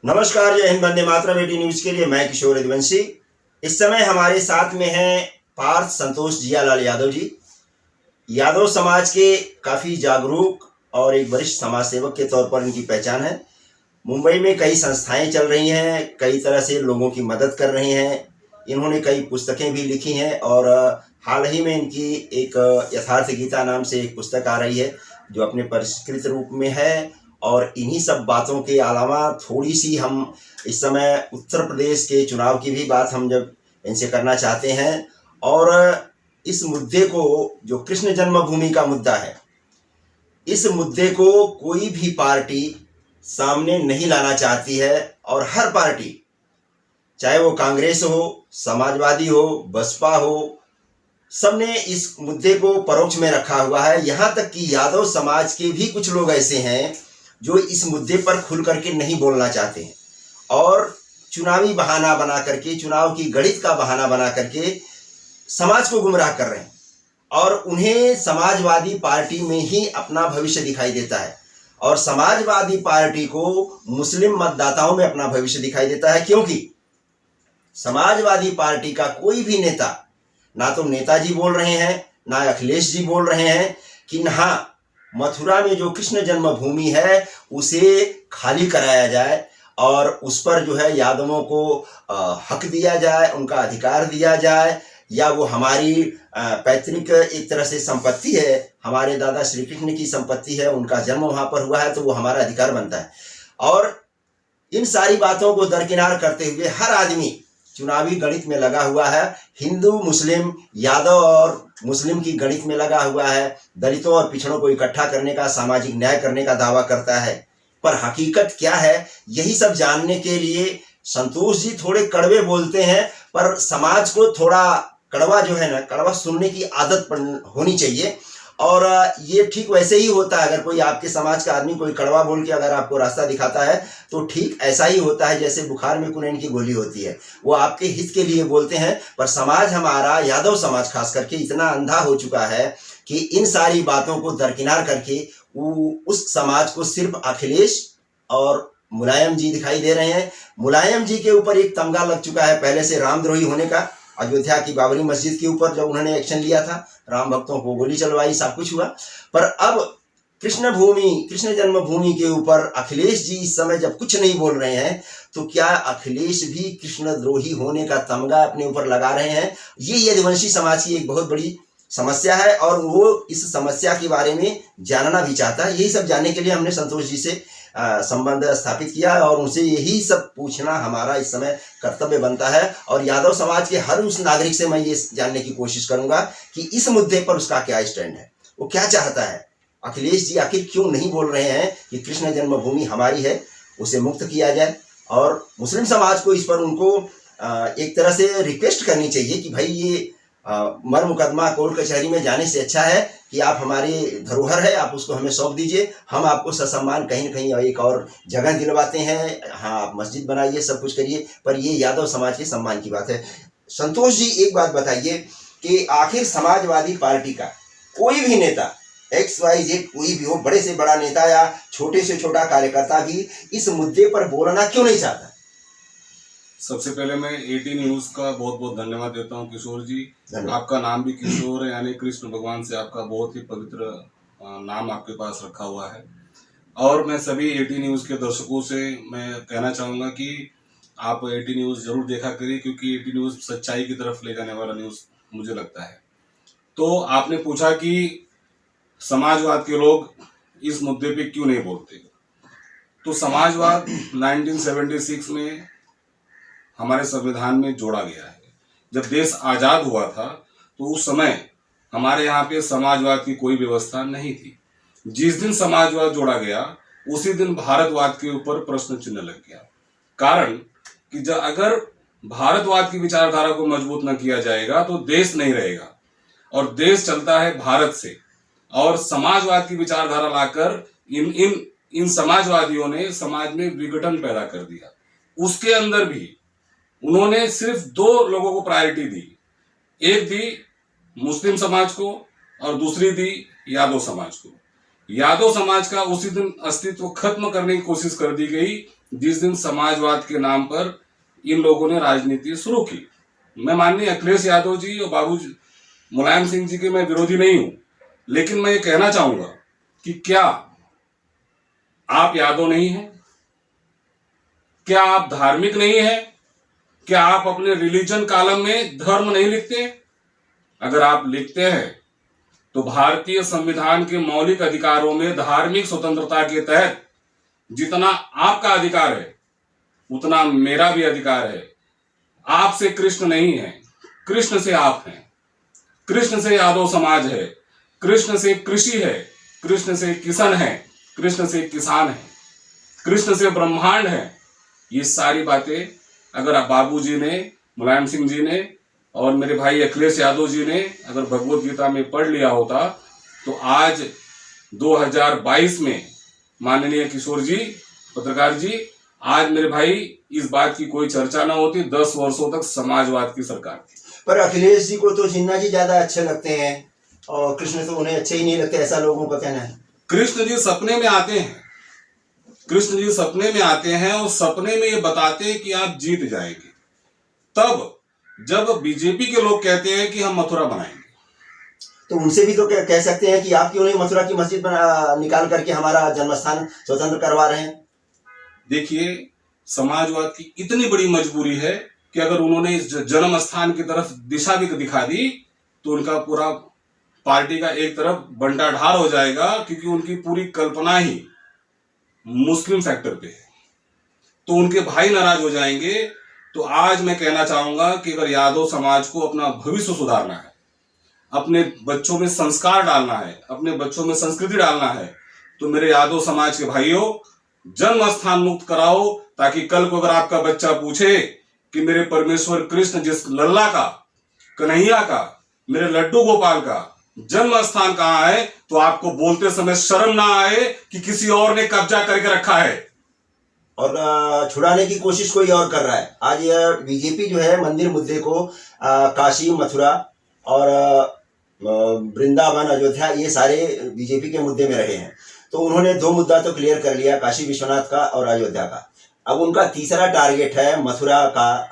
नमस्कार, जय हिंद, वंदे मातरम। 18 न्यूज के लिए मैं किशोर यदुवंशी। इस समय हमारे साथ में हैं पार्थ संतोष जियालाल यादव जी। यादव समाज के काफ़ी जागरूक और एक वरिष्ठ समाज सेवक के तौर पर इनकी पहचान है। मुंबई में कई संस्थाएं चल रही हैं, कई तरह से लोगों की मदद कर रही हैं। इन्होंने कई पुस्तकें भी लिखी हैं और हाल ही में इनकी एक यथार्थ गीता नाम से एक पुस्तक आ रही है जो अपने परिष्कृत रूप में है। और इन्हीं सब बातों के अलावा थोड़ी सी हम इस समय उत्तर प्रदेश के चुनाव की भी बात हम जब इनसे करना चाहते हैं, और इस मुद्दे को जो कृष्ण जन्मभूमि का मुद्दा है, इस मुद्दे को कोई भी पार्टी सामने नहीं लाना चाहती है। और हर पार्टी, चाहे वो कांग्रेस हो, समाजवादी हो, बसपा हो, सबने इस मुद्दे को परोक्ष में रखा हुआ है। यहाँ तक कि यादव समाज के भी कुछ लोग ऐसे हैं जो इस मुद्दे पर खुल करके नहीं बोलना चाहते हैं और चुनावी बहाना बना करके, चुनाव की गणित का बहाना बना करके समाज को गुमराह कर रहे हैं। और उन्हें समाजवादी पार्टी में ही अपना भविष्य दिखाई देता है और समाजवादी पार्टी को मुस्लिम मतदाताओं में अपना भविष्य दिखाई देता है, क्योंकि समाजवादी पार्टी का कोई भी नेता, ना तो नेताजी बोल रहे हैं, ना अखिलेश जी बोल रहे हैं कि ना मथुरा में जो कृष्ण जन्मभूमि है उसे खाली कराया जाए और उस पर जो है यादवों को हक दिया जाए, उनका अधिकार दिया जाए, या वो हमारी पैतृक एक तरह से संपत्ति है, हमारे दादा श्री कृष्ण की संपत्ति है, उनका जन्म वहां पर हुआ है तो वो हमारा अधिकार बनता है। और इन सारी बातों को दरकिनार करते हुए हर आदमी चुनावी गणित में लगा हुआ है। हिंदू, मुस्लिम, यादव और मुस्लिम की गणित में लगा हुआ है। दलितों और पिछड़ों को इकट्ठा करने का, सामाजिक न्याय करने का दावा करता है। पर हकीकत क्या है, यही सब जानने के लिए संतोष जी थोड़े कड़वे बोलते हैं, पर समाज को थोड़ा कड़वा जो है ना, कड़वा सुनने की आदत होनी चाहिए। और ये ठीक वैसे ही होता है, अगर कोई आपके समाज का आदमी कोई कड़वा बोल के अगर आपको रास्ता दिखाता है तो ठीक ऐसा ही होता है जैसे बुखार में कुनैन की गोली होती है, वो आपके हित के लिए बोलते हैं। पर समाज हमारा, यादव समाज खास करके, इतना अंधा हो चुका है कि इन सारी बातों को दरकिनार करके उस समाज को सिर्फ अखिलेश और मुलायम जी दिखाई दे रहे हैं। मुलायम जी के ऊपर एक तमगा लग चुका है पहले से रामद्रोही होने का। अयोध्या की बाबरी मस्जिद के ऊपर जब उन्होंने एक्शन लिया था, राम भक्तों को गोली चलवाई, सब कुछ हुआ। पर अब कृष्ण जन्मभूमि के ऊपर अखिलेश जी इस समय जब कुछ नहीं बोल रहे हैं, तो क्या अखिलेश भी कृष्णद्रोही होने का तमगा अपने ऊपर लगा रहे हैं? ये यदुवंशी समाज की एक बहुत बड़ी समस्या है और वो इस समस्या के बारे में जानना भी चाहता है। यही सब जानने के लिए हमने संतोष जी से संबंध स्थापित किया और उनसे यही सब पूछना हमारा इस समय कर्तव्य बनता है। और यादव समाज के हर उस नागरिक से मैं ये जानने की कोशिश करूंगा कि इस मुद्दे पर उसका क्या स्टैंड है, वो क्या चाहता है। अखिलेश जी आखिर क्यों नहीं बोल रहे हैं कि कृष्ण जन्मभूमि हमारी है, उसे मुक्त किया जाए। और मुस्लिम समाज को इस पर उनको एक तरह से रिक्वेस्ट करनी चाहिए कि भाई ये मर मुकदमा कोर्ट कचहरी में जाने से अच्छा है कि आप हमारी धरोहर है, आप उसको हमें सौंप दीजिए, हम आपको ससम्मान कहीं न कहीं एक और जगह दिलवाते हैं, हाँ आप मस्जिद बनाइए, सब कुछ करिए। पर ये यादव समाज के सम्मान की बात है। संतोष जी, एक बात बताइए कि आखिर समाजवादी पार्टी का कोई भी नेता, XYZ कोई भी हो, बड़े से बड़ा नेता या छोटे से छोटा कार्यकर्ता भी इस मुद्दे पर बोलना क्यों नहीं चाहता? सबसे पहले मैं 18 न्यूज का बहुत बहुत धन्यवाद देता हूं किशोर जी। आपका नाम भी किशोर है, यानी कृष्ण भगवान से आपका बहुत ही पवित्र नाम आपके पास रखा हुआ है। और मैं सभी 18 न्यूज के दर्शकों से मैं कहना चाहूंगा कि आप 18 न्यूज जरूर देखा करिए, क्योंकि 18 न्यूज सच्चाई की तरफ ले जाने वाला न्यूज मुझे लगता है। तो आपने पूछा कि समाजवाद के लोग इस मुद्दे पे क्यों नहीं बोलते। तो समाजवाद 1976 में हमारे संविधान में जोड़ा गया है। जब देश आजाद हुआ था तो उस समय हमारे यहाँ पे समाजवाद की कोई व्यवस्था नहीं थी। जिस दिन समाजवाद जोड़ा गया उसी दिन भारतवाद के ऊपर प्रश्न चिन्ह लग गया। कारण कि जब अगर भारतवाद की विचारधारा को मजबूत न किया जाएगा तो देश नहीं रहेगा, और देश चलता है भारत से। और समाजवाद की विचारधारा लाकर इन समाजवादियों ने समाज में विघटन पैदा कर दिया। उसके अंदर भी उन्होंने सिर्फ दो लोगों को प्रायोरिटी दी, एक दी मुस्लिम समाज को और दूसरी दी यादव समाज को। यादव समाज का उसी दिन अस्तित्व खत्म करने की कोशिश कर दी गई जिस दिन समाजवाद के नाम पर इन लोगों ने राजनीति शुरू की। मैं माननीय अखिलेश यादव जी और बाबू मुलायम सिंह जी के मैं विरोधी नहीं हूं, लेकिन मैं ये कहना चाहूंगा कि क्या आप यादव नहीं हैं? क्या आप धार्मिक नहीं हैं? क्या आप अपने रिलीजन कॉलम में धर्म नहीं लिखते? अगर आप लिखते हैं तो भारतीय संविधान के मौलिक अधिकारों में धार्मिक स्वतंत्रता के तहत जितना आपका अधिकार है उतना मेरा भी अधिकार है। आपसे कृष्ण नहीं है, कृष्ण से आप हैं, कृष्ण से यादव समाज है, कृष्ण से कृषि है, कृष्ण से किसान है, कृष्ण से किसान है, कृष्ण से ब्रह्मांड है। ये सारी बातें अगर आप बाबूजी ने, मुलायम सिंह जी ने और मेरे भाई अखिलेश यादव जी ने अगर भगवत गीता में पढ़ लिया होता तो आज 2022 में माननीय किशोर जी, पत्रकार जी, आज मेरे भाई इस बात की कोई चर्चा ना होती। 10 वर्षों तक समाजवाद की सरकार थी। पर अखिलेश जी को तो जिन्ना जी ज्यादा अच्छे लगते हैं और कृष्ण तो उन्हें अच्छे ही नहीं लगते, ऐसा लोगों का कहना है। कृष्ण जी सपने में आते हैं, कृष्ण जी सपने में आते हैं और सपने में ये बताते हैं कि आप जीत जाएंगे। तब जब बीजेपी के लोग कहते हैं कि हम मथुरा बनाएंगे, तो उनसे भी तो कह सकते हैं कि आप क्यों नहीं मथुरा की मस्जिद निकाल करके हमारा जन्मस्थान स्वतंत्र करवा रहे हैं। देखिए, समाजवाद की इतनी बड़ी मजबूरी है कि अगर उन्होंने इस जन्म स्थान की तरफ दिशा भी दिखा दी तो उनका पूरा पार्टी का एक तरफ बंटाढार हो जाएगा, क्योंकि उनकी पूरी कल्पना ही मुस्लिम सेक्टर पे है। तो उनके भाई नाराज हो जाएंगे। तो आज मैं कहना चाहूंगा कि अगर यादव समाज को अपना भविष्य सुधारना है, अपने बच्चों में संस्कार डालना है, अपने बच्चों में संस्कृति डालना है, तो मेरे यादव समाज के भाइयों, जन्म स्थान मुक्त कराओ, ताकि कल को अगर आपका बच्चा पूछे कि मेरे परमेश्वर कृष्ण जिस लल्ला का, कन्हैया का, मेरे लड्डू गोपाल का जन्म स्थान कहाँ है, तो आपको बोलते समय शर्म ना आए कि किसी और ने कब्जा करके रखा है और छुड़ाने की कोशिश कोई और कर रहा है। आज यह बीजेपी जो है मंदिर मुद्दे को काशी, मथुरा और वृंदावन, अयोध्या, ये सारे बीजेपी के मुद्दे में रहे हैं। तो उन्होंने 2 मुद्दा तो क्लियर कर लिया, काशी विश्वनाथ का और अयोध्या का। अब उनका तीसरा टारगेट है मथुरा का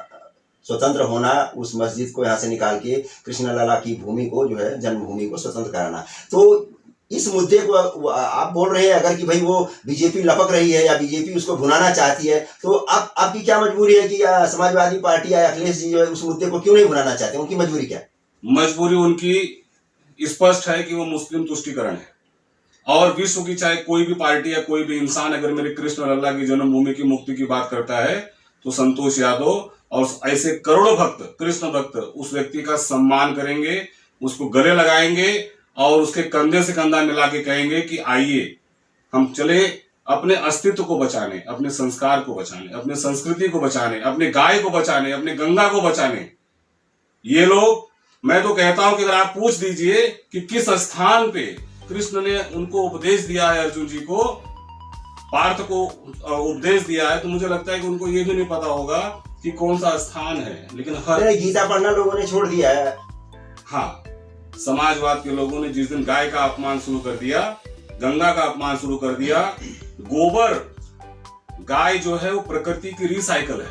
स्वतंत्र होना, उस मस्जिद को यहाँ से निकाल के कृष्ण लला की भूमि को जो है जन्मभूमि को स्वतंत्र कराना। तो इस मुद्दे को आप बोल रहे हैं अगर कि भाई वो बीजेपी लपक रही है या बीजेपी उसको भुनाना चाहती है, तो अब आपकी क्या मजबूरी है कि समाजवादी पार्टी या अखिलेश जी जो है उस मुद्दे को क्यों नहीं भुनाना चाहते? उनकी मजबूरी क्या है? मजबूरी उनकी स्पष्ट है कि वो मुस्लिम तुष्टिकरण है। और विश्व की चाहे कोई भी पार्टी या कोई भी इंसान अगर मेरे कृष्ण लल्ला की जन्मभूमि की मुक्ति की बात करता है तो संतोष यादव और ऐसे करोड़ों भक्त, कृष्ण भक्त उस व्यक्ति का सम्मान करेंगे, उसको गले लगाएंगे और उसके कंधे से कंधा मिला के कहेंगे कि आइए हम चले अपने अस्तित्व को बचाने, अपने संस्कार को बचाने, अपने संस्कृति को बचाने, अपने गाय को बचाने, अपने गंगा को बचाने। ये लोग, मैं तो कहता हूं कि अगर आप पूछ दीजिए कि किस स्थान पे कृष्ण ने उनको उपदेश दिया है, अर्जुन जी को, पार्थ को उपदेश दिया है, तो मुझे लगता है कि उनको ये भी नहीं पता होगा कि कौन सा स्थान है। लेकिन हर गीता पढ़ना लोगों ने छोड़ दिया है। हाँ, समाजवाद के लोगों ने जिस दिन गाय का अपमान शुरू कर दिया, गंगा का अपमान शुरू कर दिया, गोबर, गाय जो है वो प्रकृति की रिसाइकल है।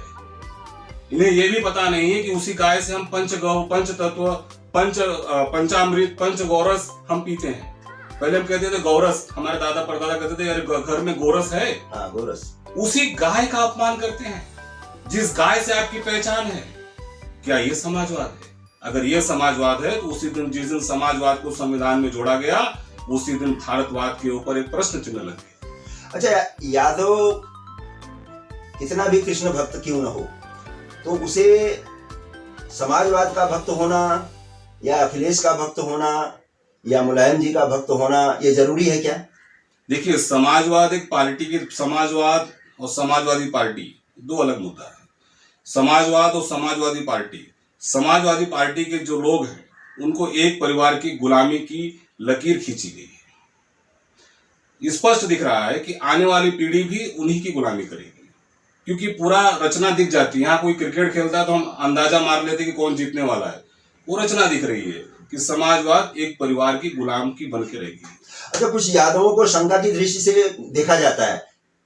इन्हें ये भी पता नहीं है कि उसी गाय से हम पंच तत्व, पंचामृत, पंच गौरस हम पीते हैं। पहले हम कहते थे गौरस, हमारे दादा परदादा कहते थे यार घर में गोरस है। गोरस। उसी गाय का अपमान करते हैं जिस गाय से आपकी पहचान है। क्या ये समाजवाद है? अगर ये समाजवाद है तो उसी दिन, जिस दिन समाजवाद को संविधान में जोड़ा गया, उसी दिन भारतवाद के ऊपर एक प्रश्न चिन्ह लग गया। अच्छा, यादव कितना भी कृष्ण भक्त क्यों न हो, तो उसे समाजवाद का भक्त होना या अखिलेश का भक्त होना या मुलायम जी का भक्त होना ये जरूरी है क्या? देखिए, समाजवाद एक पार्टी की, समाजवाद और समाजवादी पार्टी दो अलग मुद्दा है। समाजवाद और समाजवादी पार्टी, समाजवादी पार्टी के जो लोग हैं उनको एक परिवार की गुलामी की लकीर खींची गई है। स्पष्ट दिख रहा है कि आने वाली पीढ़ी भी उन्हीं की गुलामी करेगी, क्योंकि पूरा रचना दिख जाती है। यहाँ कोई क्रिकेट खेलता है तो हम अंदाजा मार लेते कि कौन जीतने वाला है। वो रचना दिख रही है कि समाजवाद एक परिवार की गुलाम की बन के रहेगी। अच्छा, कुछ यादवों को शंका की दृष्टि से देखा जाता है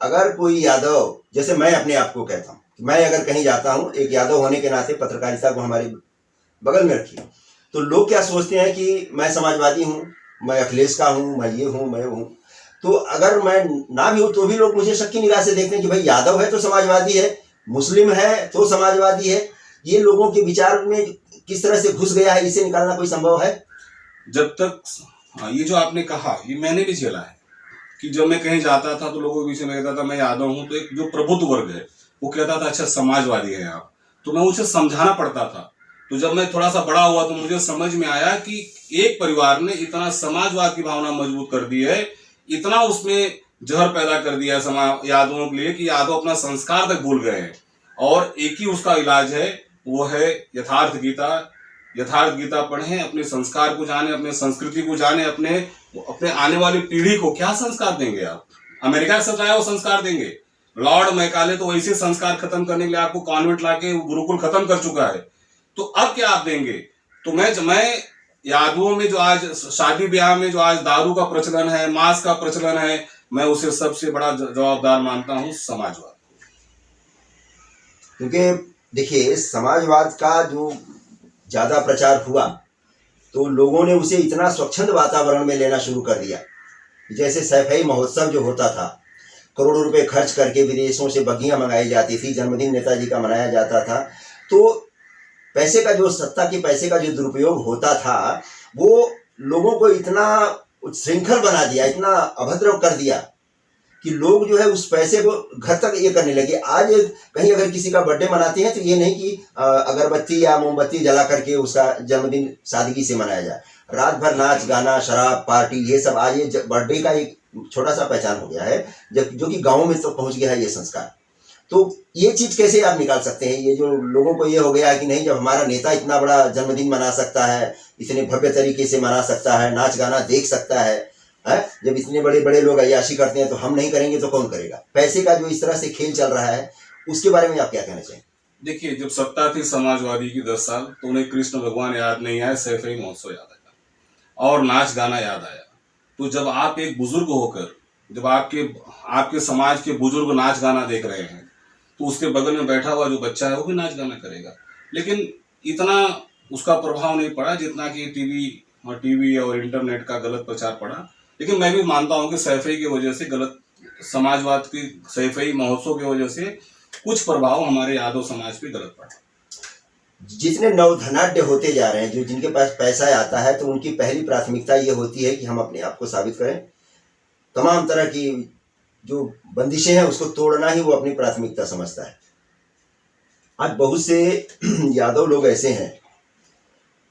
अगर कोई यादव, जैसे मैं अपने आप को कहता हूँ, मैं अगर कहीं जाता हूँ, एक यादव होने के नाते पत्रकारिता को हमारे बगल में रखी, तो लोग क्या सोचते हैं कि मैं समाजवादी हूँ, मैं अखिलेश का हूँ, मैं ये हूँ, मैं हूँ। तो अगर मैं ना भी हूँ तो भी लोग मुझे शक की निगाह से देखते हैं कि भाई यादव है तो समाजवादी है, मुस्लिम है तो समाजवादी है। ये लोगों के विचार में किस तरह से घुस गया है, इसे निकालना कोई संभव है? जब तक ये जो आपने कहा ये मैंने भी झेला है कि जब मैं कहीं जाता था तो लोगों के बीच में कहता था मैं यादव हूं, तो एक जो प्रबुद्ध वर्ग है वो कहता था अच्छा समाजवादी है आप, तो मैं उसे समझाना पड़ता था। तो जब मैं थोड़ा सा बड़ा हुआ तो मुझे समझ में आया कि एक परिवार ने इतना समाजवाद की भावना मजबूत कर दी है, इतना उसमें जहर पैदा कर दिया समाज यादवों के लिए कि यादव अपना संस्कार तक भूल गए हैं। और एक ही उसका इलाज है, वो है यथार्थ गीता। यथार्थ गीता पढ़ें, अपने संस्कार को जाने, अपने संस्कृति को जाने, अपने अपने आने वाली पीढ़ी को क्या संस्कार देंगे आप? अमेरिका से सताया वो संस्कार देंगे? लॉर्ड मैकाले तो वैसे संस्कार खत्म करने के लिए आपको कॉन्वेंट लाके गुरुकुल खत्म कर चुका है, तो अब क्या आप देंगे? तो मैं यादवों में जो आज शादी ब्याह में जो आज दारू का प्रचलन है, मांस का प्रचलन है, मैं उसे सबसे बड़ा जवाबदार मानता हूं समाजवाद। क्योंकि देखिए समाजवाद का जो ज्यादा प्रचार हुआ तो लोगों ने उसे इतना स्वच्छंद वातावरण में लेना शुरू कर दिया। जैसे सैफई महोत्सव जो होता था, करोड़ों रुपए खर्च करके विदेशों से बग्गियां मंगाई जाती थी, जन्मदिन नेताजी का मनाया जाता था, तो पैसे का जो सत्ता के पैसे का जो दुरुपयोग होता था वो लोगों को इतना श्रृंखल बना दिया, इतना अभद्र कर दिया कि लोग जो है उस पैसे को घर तक ये करने लगे। आज कहीं अगर किसी का बर्थडे मनाते हैं तो ये नहीं कि अगरबत्ती या मोमबत्ती जला करके उसका जन्मदिन सादगी से मनाया जाए, रात भर नाच गाना शराब पार्टी ये सब आज ये बर्थडे का एक छोटा सा पहचान हो गया है, जो कि गाँव में तो पहुंच गया है ये संस्कार। तो ये चीज कैसे आप निकाल सकते हैं? ये जो लोगों को ये हो गया है कि नहीं, जब हमारा नेता इतना बड़ा जन्मदिन मना सकता है, इतने भव्य तरीके से मना सकता है, नाच गाना देख सकता है, जब इतने बड़े बड़े लोग अय्याशी करते हैं तो हम नहीं करेंगे तो कौन करेगा? पैसे का जो इस तरह से खेल चल रहा है उसके बारे में आप क्या कहना चाहिए? देखिए, जब सत्ता थी समाजवादी की 10 साल तो उन्हें कृष्ण भगवान याद नहीं आए, सैफई महोत्सव याद आया और नाच गाना याद आया। तो जब आप एक बुजुर्ग होकर, जब आपके समाज के बुजुर्ग नाच गाना देख रहे हैं तो उसके बगल में बैठा हुआ जो बच्चा है वो भी नाच गाना करेगा। लेकिन इतना उसका प्रभाव नहीं पड़ा जितना कि टीवी और इंटरनेट का गलत प्रचार पड़ा। लेकिन मैं भी मानता हूं कि सैफई की वजह से, गलत समाजवाद की सैफई महोत्सव की वजह से कुछ प्रभाव हमारे यादव समाज पे गलत पड़ा। जितने नवधनाढ्य होते जा रहे हैं, जो जिनके पास पैसा आता है, तो उनकी पहली प्राथमिकता ये होती है कि हम अपने आप को साबित करें। तमाम तरह की जो बंदिशें हैं उसको तोड़ना ही वो अपनी प्राथमिकता समझता है। आज बहुत से यादव लोग ऐसे हैं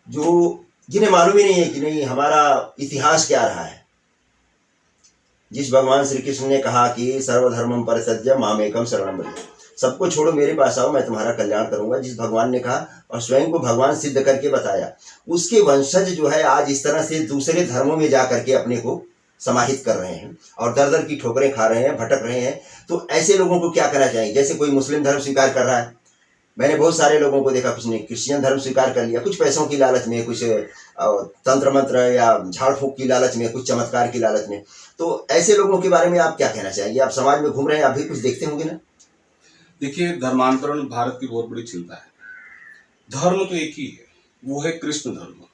जिन्हें मालूम ही नहीं है कि नहीं हमारा इतिहास क्या रहा है। जिस भगवान श्री कृष्ण ने कहा कि सर्वधर्मम परित्यज्य मामेकम शरणम व्रज, सबको छोड़ो मेरे पास आओ मैं तुम्हारा कल्याण करूंगा, जिस भगवान ने कहा और स्वयं को भगवान सिद्ध करके बताया, उसके वंशज जो है आज इस तरह से दूसरे धर्मों में जा करके अपने को समाहित कर रहे हैं और दर दर की ठोकरें खा रहे हैं, भटक रहे हैं। तो ऐसे लोगों को क्या करना चाहिए? जैसे कोई मुस्लिम धर्म स्वीकार कर रहा है, मैंने बहुत सारे लोगों को देखा, कुछ ने क्रिश्चियन धर्म स्वीकार कर लिया, कुछ पैसों की लालच में, कुछ तंत्र मंत्र या झाड़ फूक की लालच में, कुछ चमत्कार की लालच में। तो ऐसे लोगों के बारे में आप क्या कहना चाहेंगे? आप समाज में घूम रहे हैं, आप भी कुछ देखते होंगे ना। देखिए, धर्मांतरण भारत की बहुत बड़ी चिंता है। धर्म तो एक ही है, वो है कृष्ण धर्म।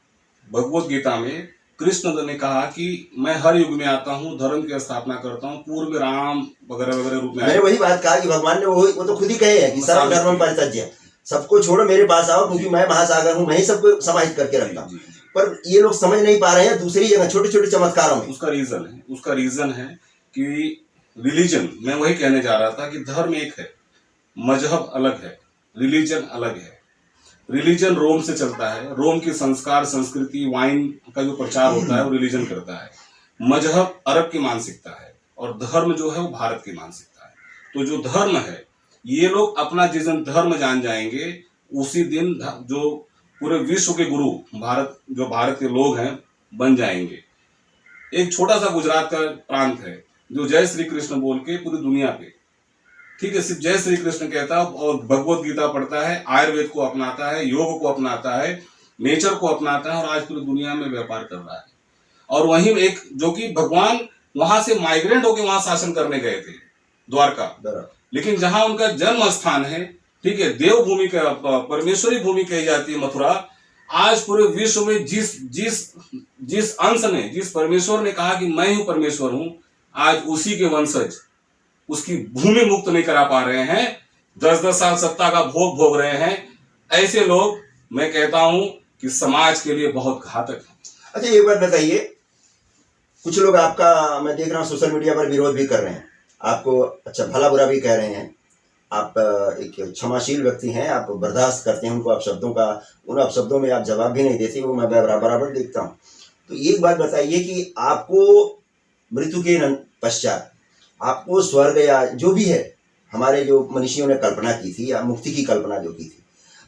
भगवत गीता में कृष्ण ने कहा कि मैं हर युग में आता हूँ, धर्म की स्थापना करता हूँ। पूर्व में राम वगैरह वगैरह रूप में मैंने वही बात कहा कि भगवान ने वो तो खुद ही कहे हैं कि सर्वधर्मम परित्यज्य, सबको छोड़ो मेरे पास आओ, क्योंकि मैं महासागर हूँ, मैं ही सबको समाहित करके रखता हूँ। पर ये लोग समझ नहीं पा रहे हैं दूसरी जगह छोटे छोटे चमत्कारों में। उसका रीजन है कि रिलीजन, मैं वही कहने जा रहा था कि धर्म एक है, मजहब अलग है, रिलीजन अलग है। रिलीजन रोम से चलता है, रोम की संस्कार संस्कृति वाइन का जो प्रचार होता है वो रिलीजन करता है। मजहब अरब की मानसिकता है और धर्म जो है वो भारत की मानसिकता है। तो जो धर्म है, ये लोग अपना जिस दिन धर्म जान जाएंगे उसी दिन जो पूरे विश्व के गुरु भारत के लोग हैं बन जाएंगे। एक छोटा सा गुजरात का प्रांत है जो जय श्री कृष्ण बोल के पूरी दुनिया पे, ठीक है, सिर्फ जय श्री कृष्ण कहता है और भगवत गीता पढ़ता है, आयुर्वेद को अपनाता है, योग को अपनाता है, नेचर को अपनाता है और आज पूरी दुनिया में व्यापार कर रहा है। और वहीं एक जो कि भगवान वहां से माइग्रेंट होकर वहां शासन करने गए थे, द्वारका। बराबर। लेकिन जहां उनका जन्म स्थान है, ठीक है, देवभूमि का, परमेश्वरी भूमि कही जाती है मथुरा, आज पूरे विश्व में जिस जिस जिस अंश ने, जिस परमेश्वर ने कहा कि मैं हूं परमेश्वर हूं, आज उसी के वंशज उसकी भूमि मुक्त नहीं करा पा रहे हैं, 10-10 साल सत्ता का भोग भोग रहे हैं। ऐसे लोग मैं कहता हूं कि समाज के लिए बहुत घातक है। अच्छा, एक बात बताइए, कुछ लोग आपका मैं देख रहा हूँ सोशल मीडिया पर विरोध भी कर रहे हैं, आपको अच्छा भला बुरा भी कह रहे हैं। आप एक क्षमाशील व्यक्ति हैं, आप बर्दाश्त करते हैं उनको, आप शब्दों का उन आप शब्दों में आप जवाब भी नहीं देते, वो मैं बराबर देखता हूँ। तो एक बात बताइए कि आपको मृत्यु के पश्चात आपको स्वर्ग या जो भी है, हमारे जो मनीषियों ने कल्पना की थी या मुक्ति की कल्पना जो की थी,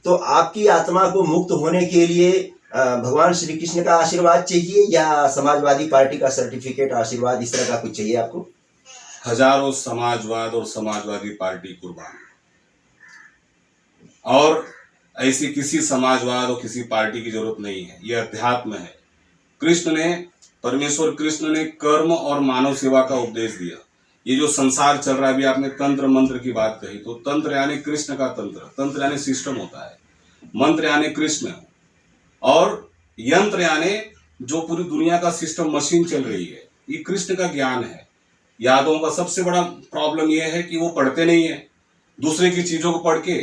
तो आपकी आत्मा को मुक्त होने के लिए भगवान श्री कृष्ण का आशीर्वाद चाहिए या समाजवादी पार्टी का सर्टिफिकेट आशीर्वाद, इस तरह का कुछ चाहिए आपको? हजारों समाजवाद और समाजवादी पार्टी कुर्बान, और ऐसी किसी समाजवाद और किसी पार्टी की जरूरत नहीं है। यह अध्यात्म है। परमेश्वर कृष्ण ने कर्म और मानव सेवा का उपदेश दिया। ये जो संसार चल रहा है, अभी आपने तंत्र मंत्र की बात कही, तो तंत्र यानी कृष्ण का तंत्र, तंत्र यानी सिस्टम होता है, मंत्र यानी कृष्ण, और यंत्र यानी जो पूरी दुनिया का सिस्टम मशीन चल रही है, ये कृष्ण का ज्ञान है। यादवों का सबसे बड़ा प्रॉब्लम यह है कि वो पढ़ते नहीं है, दूसरे की चीजों को पढ़ के,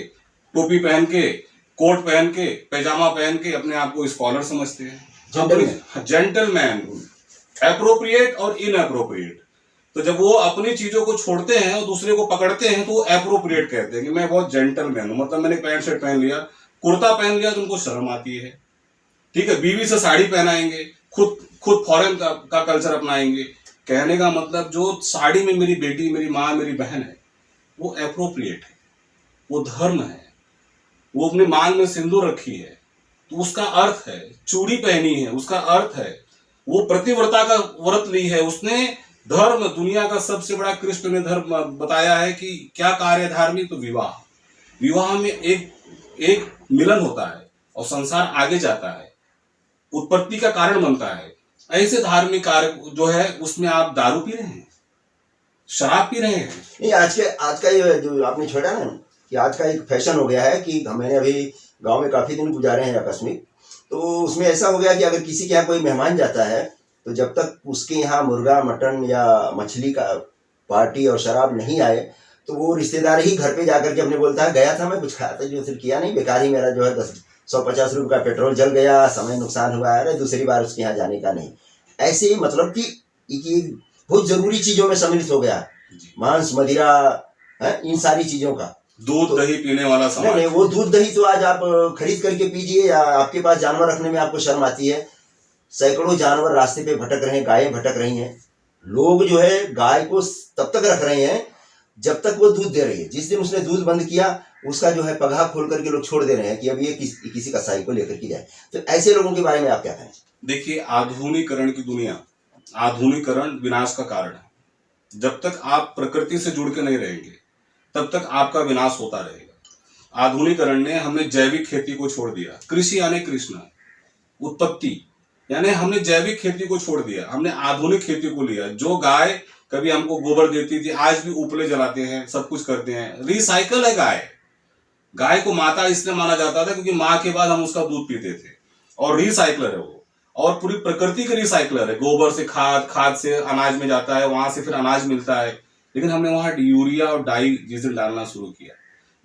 टोपी पहन के, कोट पहन के, पैजामा पहन के अपने आप को स्कॉलर समझते हैं, जेंटलमैन, एप्रोप्रिएट और इनएप्रोप्रिएट। तो जब वो अपनी चीजों को छोड़ते हैं और दूसरे को पकड़ते हैं तो वो एप्रोप्रिएट कहते हैं कि मैं बहुत जेंटलमैन हूं, मतलब मैंने पैंट शर्ट पहन लिया, कुर्ता पहन लिया तो उनको शर्म आती है, ठीक है, बीवी से साड़ी पहनाएंगे, खुद फॉरेन का कल्चर अपनाएंगे। कहने का मतलब जो साड़ी में मेरी बेटी, मेरी माँ, मेरी बहन है, वो एप्रोप्रिएट है, वो धर्म है। वो अपने मांग में सिंदूर रखी है तो उसका अर्थ है, चूड़ी पहनी है उसका अर्थ है, वो प्रतिव्रता का व्रत ली है, उसने धर्म, दुनिया का सबसे बड़ा कृष्ण ने धर्म बताया है कि क्या कार्य धार्मिक, तो विवाह में एक मिलन होता है और संसार आगे जाता है, उत्पत्ति का कारण बनता है। ऐसे धार्मिक कार्य जो है उसमें आप दारू पी रहे हैं, शराब पी रहे हैं। नहीं, आज का ये जो आपने छोड़ा ना कि आज का एक फैशन हो गया है कि मैंने अभी गांव में काफी दिन गुजारे हैं आकस्मिक, तो उसमें ऐसा हो गया कि अगर किसी के यहाँ कोई मेहमान जाता है तो जब तक उसके यहाँ मुर्गा, मटन या मछली का पार्टी और शराब नहीं आए तो वो रिश्तेदार ही घर पे जाकर के अपने बोलता है, गया था मैं कुछ खाया था, जो फिर किया नहीं, बेकार ही मेरा जो है 150 रुपये का पेट्रोल जल गया, समय नुकसान हुआ, अरे दूसरी बार उसके यहाँ जाने का नहीं। ऐसे ही मतलब कि बहुत जरूरी चीजों में सम्मिलित हो गया, मांस, मदिरा, इन सारी चीजों का, दूध दही पीने वाला समाज। नहीं, वो दूध दही तो आज आप खरीद करके पीजिए, या आपके पास जानवर रखने में आपको शर्म आती है। सैकड़ों जानवर रास्ते पे भटक रहे हैं, गायें भटक रही हैं, लोग जो है गाय को तब तक रख रहे हैं जब तक वो दूध दे रही है। जिस दिन उसने दूध बंद किया उसका जो है पगहा खोल करके लोग छोड़ दे रहे हैं कि अब ये किसी कसाई को लेकर के जाए। तो ऐसे लोगों के बारे में आप क्या कहें? देखिए, आधुनिकरण की दुनिया, आधुनिकरण विनाश का कारण है। जब तक आप प्रकृति से जुड़ के नहीं रहेंगे तब तक आपका विनाश होता रहेगा। आधुनिकरण ने हमने जैविक खेती को छोड़ दिया, कृषि यानी कृष्ण, उत्पत्ति यानी हमने जैविक खेती को छोड़ दिया, हमने आधुनिक खेती को लिया। जो गाय कभी हमको गोबर देती थी, आज भी उपले जलाते हैं, सब कुछ करते हैं, रिसाइकल है गाय। गाय को माता इसलिए माना जाता था क्योंकि माँ के बाद हम उसका दूध पीते थे, और रिसाइकलर है वो, और पूरी प्रकृति के रिसाइकलर है। गोबर से खाद से अनाज में जाता है, वहां से फिर अनाज मिलता है। लेकिन हमने वहां यूरिया और डाई जिस दिन डालना शुरू किया,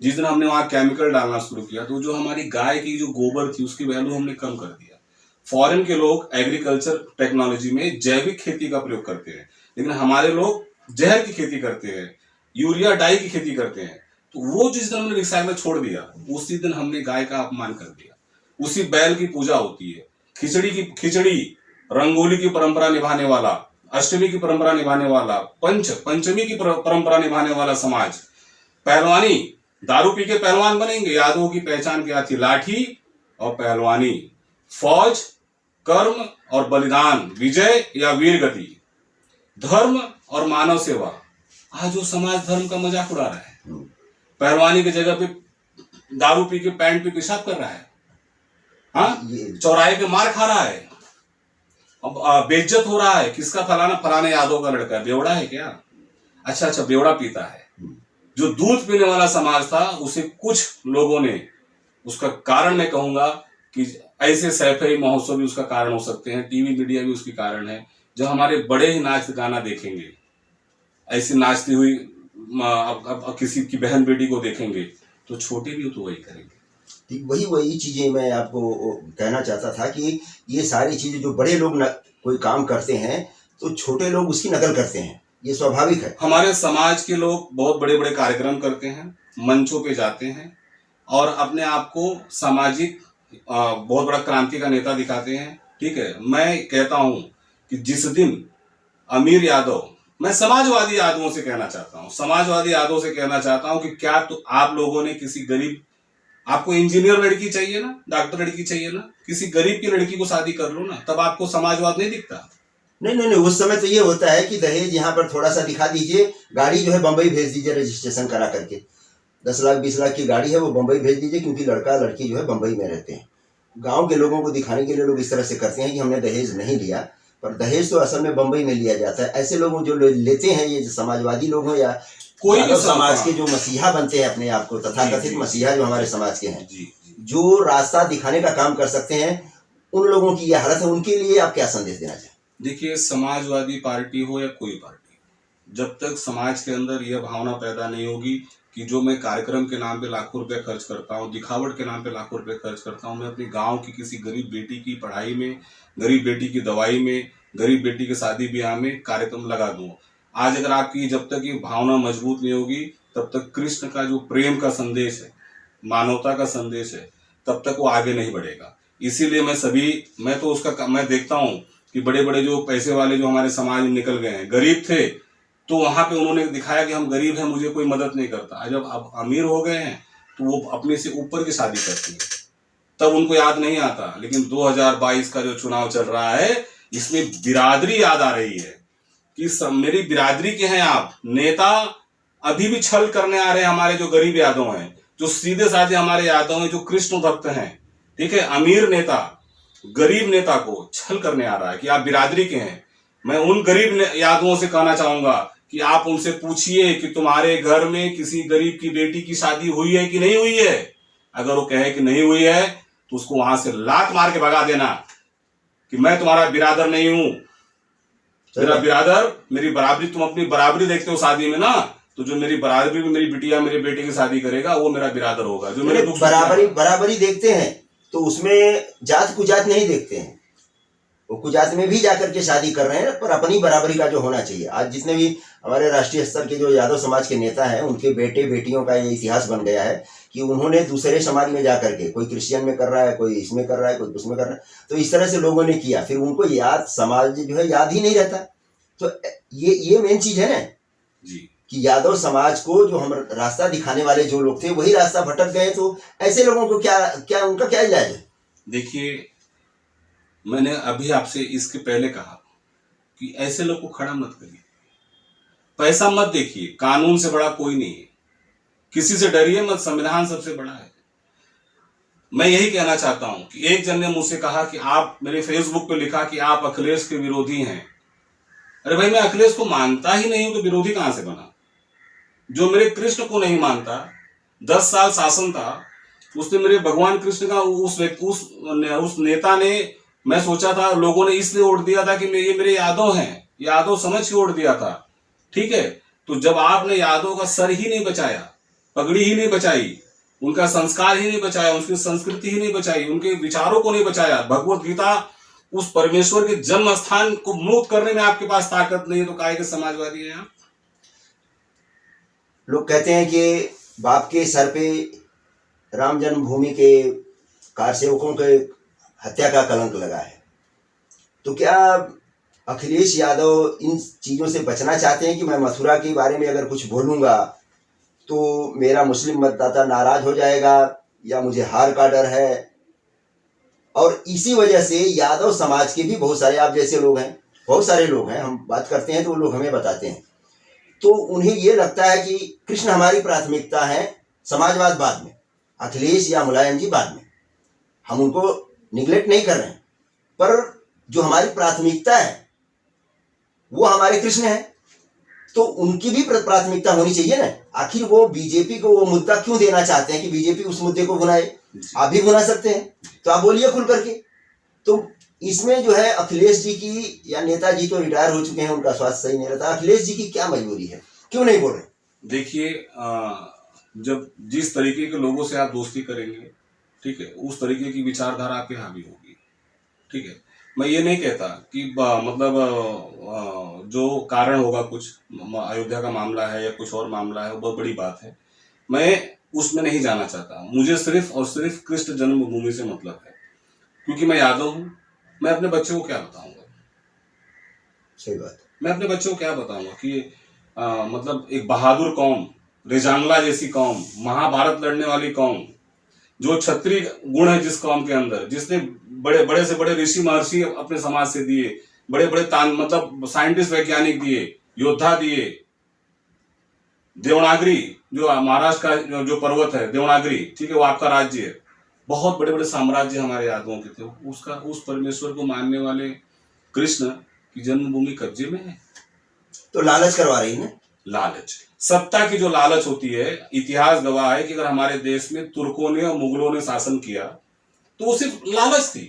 जिस दिन हमने वहां केमिकल डालना शुरू किया, तो जो हमारी गाय की जो गोबर थी उसकी वैल्यू हमने कम कर दिया। फॉरेन के लोग एग्रीकल्चर टेक्नोलॉजी में जैविक खेती का प्रयोग करते हैं, लेकिन हमारे लोग जहर की खेती करते हैं, यूरिया डाई की खेती करते हैं। तो वो जिस दिन हमने रिसाइकल छोड़ दिया, उसी दिन हमने गाय का अपमान कर दिया। उसी बैल की पूजा होती है, खिचड़ी, रंगोली की परंपरा निभाने वाला, अष्टमी की परंपरा निभाने वाला, पंचमी की परंपरा निभाने वाला समाज, पहलवानी, दारू पी के पहलवान बनेंगे। यादवों की पहचान क्या थी? लाठी और पहलवानी, फौज, कर्म और बलिदान, विजय या वीर गति, धर्म और मानव सेवा। आज वो समाज धर्म का मजाक उड़ा रहा है, पहलवानी की जगह पे दारू पी के पैंट पे पेशाब कर रहा है, हाँ, चौराहे पे मार खा रहा है, अब बेइज्जत हो रहा है। किसका? फलाना यादव का लड़का है। बेवड़ा है क्या? अच्छा बेवड़ा पीता है, जो दूध पीने वाला समाज था उसे कुछ लोगों ने, उसका कारण मैं कहूंगा कि ऐसे सैफई महोत्सव भी उसका कारण हो सकते हैं, टीवी मीडिया भी उसकी कारण है। जब हमारे बड़े ही नाच गाना देखेंगे, ऐसी नाचती हुई अब किसी की बहन बेटी को देखेंगे, तो छोटे भी तो वही करेंगे। ठीक, वही चीजें मैं आपको कहना चाहता था कि ये सारी चीजें जो बड़े लोग कोई काम करते हैं तो छोटे लोग उसकी नकल करते हैं, ये स्वाभाविक है। हमारे समाज के लोग बहुत बड़े बड़े कार्यक्रम करते हैं, मंचों पे जाते हैं और अपने आप को सामाजिक बहुत बड़ा क्रांति का नेता दिखाते हैं। ठीक है, मैं कहता हूं कि जिस दिन अमीर यादव, मैं समाजवादी यादवों से कहना चाहता हूं, समाजवादी यादवों से कहना चाहता हूं कि क्या तो आप लोगों ने किसी गरीब, आपको इंजीनियर लड़की चाहिए ना, डॉक्टर लड़की चाहिए ना, किसी गरीब की लड़की को शादी कर लो ना, तब आपको समाजवाद नहीं दिखता। नहीं, उस समय तो ये होता है कि दहेज यहाँ पर थोड़ा सा दिखा दीजिए, गाड़ी जो है बंबई भेज दीजिए रजिस्ट्रेशन करा करके, 10 लाख 20 लाख की गाड़ी है वो बंबई भेज दीजिए, क्योंकि लड़का लड़की जो है बंबई में रहते हैं। गांव के लोगों को दिखाने के लिए लोग इस तरह से करते हैं कि हमने दहेज नहीं लिया, पर दहेज तो असल में बंबई में लिया जाता है। ऐसे लोग जो लेते हैं, ये समाजवादी लोग हों या कोई भी समाज के जो मसीहा बनते हैं अपने आप को, तथाकथित मसीहा जो हमारे समाज के हैं, जो रास्ता दिखाने का काम कर सकते हैं, उन लोगों की यह हालत है। उनके लिए आप क्या संदेश देना चाहें? देखिए, समाजवादी पार्टी हो या कोई पार्टी, जब तक समाज के अंदर यह भावना पैदा नहीं होगी कि जो मैं कार्यक्रम के नाम पे लाखों रुपए खर्च करता हूँ, दिखावट के नाम पे लाखों रुपए खर्च करता हूँ, मैं अपनी गांव की किसी गरीब बेटी की पढ़ाई में, गरीब बेटी की दवाई में, गरीब बेटी के शादी ब्याह में कार्यक्रम लगा दूँ। आज अगर आपकी जब तक ये भावना मजबूत नहीं होगी, तब तक कृष्ण का जो प्रेम का संदेश है, मानवता का संदेश है, तब तक वो आगे नहीं बढ़ेगा। इसीलिए मैं तो उसका मैं देखता हूँ कि बड़े बड़े जो पैसे वाले जो हमारे समाज में निकल गए हैं, गरीब थे तो वहां पे उन्होंने दिखाया कि हम गरीब हैं, मुझे कोई मदद नहीं करता। जब अब अमीर हो गए हैं तो वो अपने से ऊपर की शादी करती है, तब उनको याद नहीं आता। लेकिन 2022 का जो चुनाव चल रहा है, इसमें बिरादरी याद आ रही है कि मेरी बिरादरी के हैं आप नेता, अभी भी छल करने आ रहे हैं हमारे जो गरीब यादव हैं, जो सीधे साधे हमारे यादव हैं, जो कृष्ण भक्त हैं। ठीक है, अमीर नेता गरीब नेता को छल करने आ रहा है कि आप बिरादरी के हैं। मैं उन गरीब यादवों से कहना चाहूंगा कि आप उनसे पूछिए कि तुम्हारे घर में किसी गरीब की बेटी की शादी हुई है कि नहीं हुई है। अगर वो कहे कि नहीं हुई है तो उसको वहां से लात मार के भगा देना कि मैं तुम्हारा बिरादर नहीं हूं। मेरा बिरादर, मेरी बराबरी, तुम अपनी बराबरी देखते हो शादी में ना, तो जो मेरी बराबरी में मेरी बिटिया मेरे बेटे की शादी करेगा वो मेरा बिरादर होगा। जो मेरे बराबरी देखते हैं तो उसमें जात कुजात नहीं देखते हैं, वो कुजात में भी जाकर के शादी कर रहे हैं, पर अपनी बराबरी का जो होना चाहिए। आज जितने भी हमारे राष्ट्रीय स्तर के जो यादव समाज के नेता हैं, उनके बेटे बेटियों का ये इतिहास बन गया है कि उन्होंने दूसरे समाज में जाकर के, कोई क्रिश्चियन में कर रहा है, कोई इसमें कर रहा है, कोई उसमें कर रहा है, तो इस तरह से लोगों ने किया, फिर उनको याद, समाज जो है याद ही नहीं रहता। तो ये मेन चीज है ना जी, कि यादव समाज को जो हम रास्ता दिखाने वाले जो लोग थे वही रास्ता भटक गए, तो ऐसे लोगों को क्या उनका क्या इलाज है? देखिए, मैंने अभी आपसे इसके पहले कहा कि ऐसे लोग को खड़ा मत करिए, पैसा मत देखिए, कानून से बड़ा कोई नहीं है, किसी से डरिए मत, संविधान सबसे बड़ा है। मैं यही कहना चाहता हूं कि एक जन ने मुझसे कहा कि आप, मेरे फेसबुक पे लिखा कि आप अखिलेश के विरोधी हैं। अरे भाई, मैं अखिलेश को मानता ही नहीं हूं तो विरोधी कहां से बना? जो मेरे कृष्ण को नहीं मानता, 10 साल शासन था, उसने मेरे भगवान कृष्ण का उस नेता ने, मैं सोचा था लोगों ने इसलिए वोट दिया था कि ये मेरे यादव हैं, यादव समझ के वोट दिया था। ठीक है, तो जब आपने यादव का सर ही नहीं बचाया, पगड़ी ही नहीं बचाई, उनका संस्कार ही नहीं बचाया, उसकी संस्कृति ही नहीं बचाई, उनके विचारों को नहीं बचाया, भगवत गीता उस परमेश्वर के जन्म स्थान को मुक्त करने में आपके पास ताकत नहीं है, तो काहे के समाजवादी हैं आप? लोग कहते हैं कि बाप के सर पे राम जन्मभूमि के कारसेवकों के हत्या का कलंक लगा है। तो क्या अखिलेश यादव इन चीज़ों से बचना चाहते हैं कि मैं मथुरा के बारे में अगर कुछ बोलूँगा तो मेरा मुस्लिम मतदाता नाराज हो जाएगा, या मुझे हार का डर है? और इसी वजह से यादव समाज के भी बहुत सारे, आप जैसे लोग हैं, बहुत सारे लोग हैं, हम बात करते हैं तो वो लोग हमें बताते हैं, तो उन्हें ये लगता है कि कृष्ण हमारी प्राथमिकता है, समाजवाद बाद में, अखिलेश या मुलायम जी बाद में। हम उनको निगलेक्ट नहीं कर रहे हैं, पर जो हमारी प्राथमिकता है वो हमारे कृष्ण है। तो उनकी भी प्राथमिकता होनी चाहिए ना। आखिर वो बीजेपी को वो मुद्दा क्यों देना चाहते हैं कि बीजेपी उस मुद्दे को भुनाए? आप भी भुना सकते हैं, तो आप बोलिए खुल करके। तो इसमें जो है अखिलेश जी की, या नेताजी तो रिटायर हो चुके हैं, उनका स्वास्थ्य सही नहीं रहता, अखिलेश जी की क्या मजबूरी है, क्यों नहीं बोल रहे? देखिए, जब जिस तरीके के लोगों से आप दोस्ती करेंगे, ठीक है, उस तरीके की विचारधारा आप पे हावी होगी, ठीक है। मैं ये नहीं कहता कि मतलब जो कारण होगा, कुछ अयोध्या का मामला है या कुछ और मामला है, वो बहुत बड़ी बात है, मैं उसमें नहीं जाना चाहता। मुझे सिर्फ और सिर्फ कृष्ण जन्मभूमि से मतलब है, क्योंकि मैं यादव हूँ। मैं अपने बच्चे को क्या बताऊंगा? सही बात। मैं अपने बच्चे को क्या बताऊंगा कि मतलब एक बहादुर कौम, रेजांगला जैसी कौम, महाभारत लड़ने वाली कौम, जो क्षत्रिय गुण है जिस कौम के अंदर, जिसने बड़े बड़े से बड़े ऋषि महर्षि अपने समाज से दिए, बड़े बड़े मतलब साइंटिस्ट वैज्ञानिक दिए, योद्धा दिए। देवनागरी जो महाराष्ट्र का जो पर्वत है देवनागरी, ठीक है, वो आपका राज्य है। बहुत बड़े बड़े साम्राज्य हमारे यादवों के थे। उसका उस परमेश्वर को मानने वाले कृष्ण की जन्मभूमि कब्जे में है। तो लालच करवा रही है। लालच, सत्ता की जो लालच होती है, इतिहास गवाह है कि अगर हमारे देश में तुर्कों ने और मुगलों ने शासन किया तो वो सिर्फ लालच थी।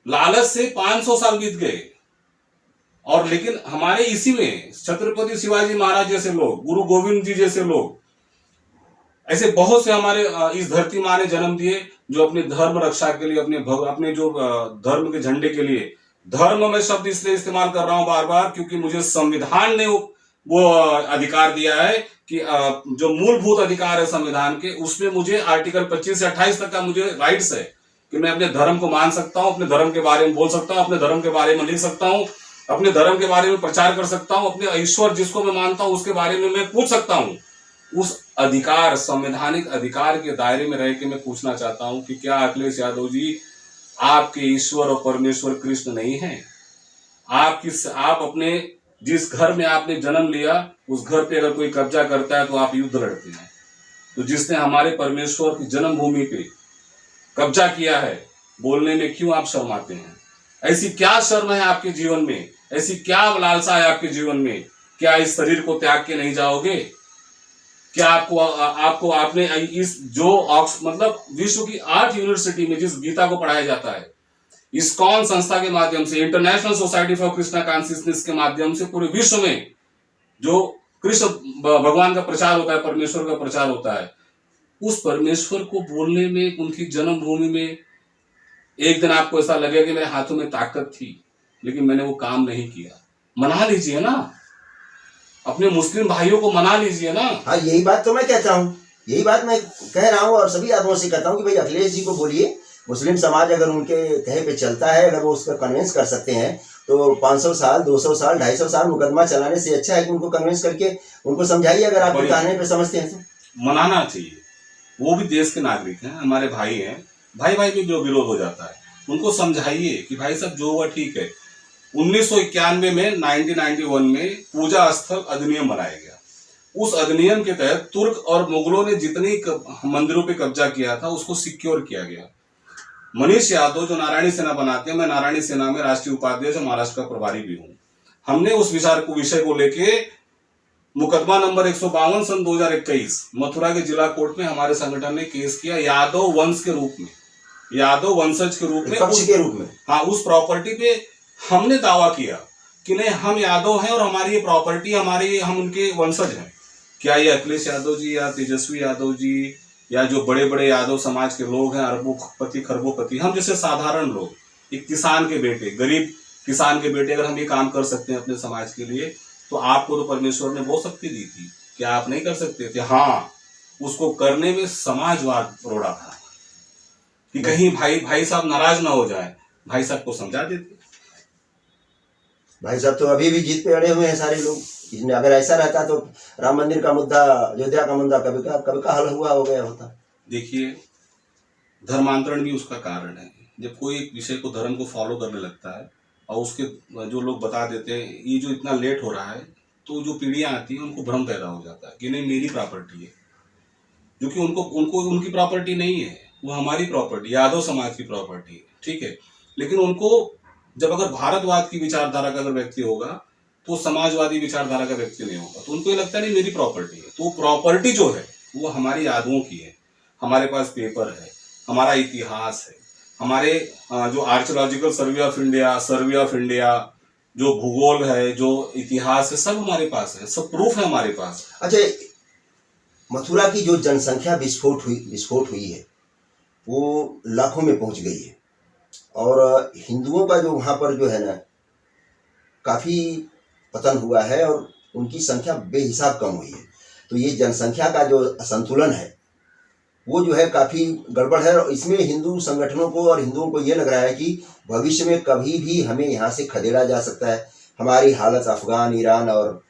लालच से 500 साल बीत गए, और लेकिन हमारे इसी में छत्रपति शिवाजी महाराज जैसे लोग, गुरु गोविंद जी जैसे लोग, ऐसे बहुत से हमारे इस धरती माँ ने जन्म दिए, जो अपने धर्म रक्षा के लिए, अपने जो धर्म के झंडे के लिए, धर्म में शब्द इसलिए इस्तेमाल कर रहा हूं बार बार क्योंकि मुझे संविधान ने वो अधिकार दिया है कि जो मूलभूत अधिकार है संविधान के, उसमें मुझे आर्टिकल 25 से 28 तक का मुझे राइट्स है कि मैं अपने धर्म को मान सकता हूं, अपने धर्म के बारे में बोल सकता हूं, अपने धर्म के बारे में लिख सकता हूं, अपने धर्म के बारे में प्रचार कर सकता हूं, अपने ईश्वर जिसको मैं मानता हूं उसके बारे में मैं पूछ सकता हूं। उस अधिकार, संवैधानिक अधिकार के दायरे में रह के मैं पूछना चाहता हूं कि क्या अखिलेश यादव जी आपके ईश्वर और परमेश्वर कृष्ण नहीं है? आप अपने जिस घर में आपने जन्म लिया उस घर पे अगर कोई कब्जा करता है तो आप युद्ध लड़ते हैं। तो जिसने हमारे परमेश्वर की जन्मभूमि पे कब्जा किया है, बोलने में क्यों आप शर्माते हैं? ऐसी क्या शर्म है आपके जीवन में? ऐसी क्या लालसा है आपके जीवन में? क्या इस शरीर को त्याग के नहीं जाओगे? क्या आपको आपने इस जो मतलब विश्व की 8 यूनिवर्सिटी में जिस गीता को पढ़ाया जाता है, इस्कॉन संस्था के माध्यम से, international society for Krishna consciousness के माध्यम से पूरे विश्व में जो कृष्ण भगवान का प्रचार होता है, परमेश्वर का प्रचार होता है, उस परमेश्वर को बोलने में, उनकी जन्मभूमि में, एक दिन आपको ऐसा लगेगा कि मेरे हाथों में ताकत थी लेकिन मैंने वो काम नहीं किया। मना लीजिए ना, अपने मुस्लिम भाइयों को मना लीजिए ना। हाँ, यही बात तो मैं कहता हूँ, यही बात मैं कह रहा हूँ और सभी आदमियों से कहता हूँ कि भाई अखिलेश जी को बोलिए, मुस्लिम समाज अगर उनके कहे पे चलता है, अगर वो उसका कन्विंस कर सकते हैं तो 500 साल, 200 साल, 250 साल मुकदमा चलाने से अच्छा है कि उनको कन्विंस करके उनको समझाइए, अगर आप कहने पे समझते हैं तो। मनाना चाहिए, वो भी देश के नागरिक हैं, हमारे भाई हैं, भाई भाई में जो विरोध हो जाता है उनको समझाइए कि भाई साहब जो हुआ ठीक है। 1991 में 1991 में पूजा स्थल अधिनियम बनाया गया। उस अधिनियम के तहत तुर्क और मुगलों ने जितनी मंदिरों पे कब्जा किया था उसको सिक्योर किया गया। मनीष यादव जो नारायणी सेना बनाते हैं, मैं नारायणी सेना में राष्ट्रीय उपाध्यक्ष और महाराष्ट्र का प्रभारी भी हूँ। हमने उस विषय को लेके मुकदमा नंबर 152 सन 2021 मथुरा के जिला कोर्ट में हमारे संगठन ने केस किया, यादव वंश के रूप में, यादव वंशज के रूप में, पक्ष के रूप में। हाँ, उस प्रॉपर्टी पे हमने दावा किया कि नहीं, हम यादव हैं और हमारी ये प्रॉपर्टी हम उनके वंशज हैं। क्या ये अखिलेश यादव जी या तेजस्वी यादव जी या जो बड़े बड़े यादव समाज के लोग हैं, अरबोपति खरबोपति, हम जैसे साधारण लोग, एक किसान के बेटे, गरीब किसान के बेटे, अगर हम ये काम कर सकते हैं अपने समाज के लिए, तो आपको तो परमेश्वर ने बहुत शक्ति दी थी, क्या आप नहीं कर सकते थे? हाँ, उसको करने में समाजवाद रोड़ा था कि कहीं भाई साहब नाराज ना हो जाए, भाई साहब को समझा देते। भाई साहब तो अभी भी जीत पे अड़े हुए हैं सारे लोग। इसमें अगर ऐसा रहता तो राम मंदिर का मुद्दा, अयोध्या का मुद्दा कभी का हल हुआ हो गया होता। देखिए, धर्मांतरण भी उसका कारण है। जब कोई एक विषय को, धर्म को फॉलो करने लगता है और उसके जो लोग बता देते हैं ये जो इतना लेट हो रहा है, तो जो पीढ़ियां आती हैं उनको भ्रम पैदा हो जाता है कि नहीं मेरी प्रॉपर्टी है, जो कि उनको उनकी प्रॉपर्टी नहीं है, वो हमारी प्रॉपर्टी, यादव समाज की प्रॉपर्टी है, ठीक है। लेकिन उनको जब अगर भारतवाद की विचारधारा का अगर व्यक्ति होगा तो समाजवादी विचारधारा का व्यक्ति नहीं होगा। तो उनको ये लगता है नहीं मेरी प्रॉपर्टी है। तो प्रॉपर्टी जो है वो हमारी यादों की है। हमारे पास पेपर है, हमारा इतिहास है, हमारे जो आर्कियोलॉजिकल सर्वे ऑफ इंडिया, जो भूगोल है, जो इतिहास है, सब हमारे पास है, सब प्रूफ है हमारे पास। अच्छा, मथुरा की जो जनसंख्या विस्फोट हुई है वो लाखों में पहुंच गई है, और हिंदुओं का जो वहाँ पर जो है ना काफ़ी पतन हुआ है और उनकी संख्या बेहिसाब कम हुई है। तो ये जनसंख्या का जो असंतुलन है वो जो है काफ़ी गड़बड़ है, और इसमें हिंदू संगठनों को और हिंदुओं को ये लग रहा है कि भविष्य में कभी भी हमें यहाँ से खदेड़ा जा सकता है। हमारी हालत अफगान, ईरान और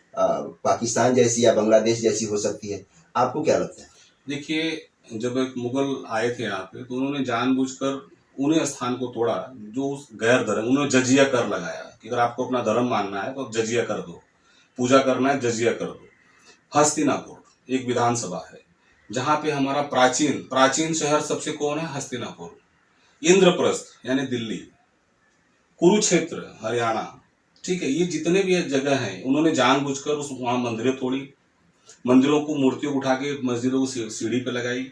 पाकिस्तान जैसी या बांग्लादेश जैसी हो सकती है। आपको क्या लगता है? देखिए, जब एक मुगल आए थे यहाँ पे तो उन्होंने जानबूझकर उन्हें स्थान को तोड़ा जो उस गैर धर्म, उन्होंने जजिया कर लगाया कि अगर आपको अपना धर्म मानना है तो आप जजिया कर दो, पूजा करना है जजिया कर दो। हस्तिनापुर एक विधानसभा है जहाँ पे हमारा प्राचीन शहर सबसे कौन है? हस्तिनापुर। इंद्रप्रस्थ यानी दिल्ली, कुरुक्षेत्र हरियाणा, ठीक है, ये जितने भी जगह हैं उन्होंने जानबूझकर उस वहाँ मंदिरें तोड़ी, मंदिरों को, मूर्तियों को उठा के मस्जिदों को सीढ़ी पे लगाई।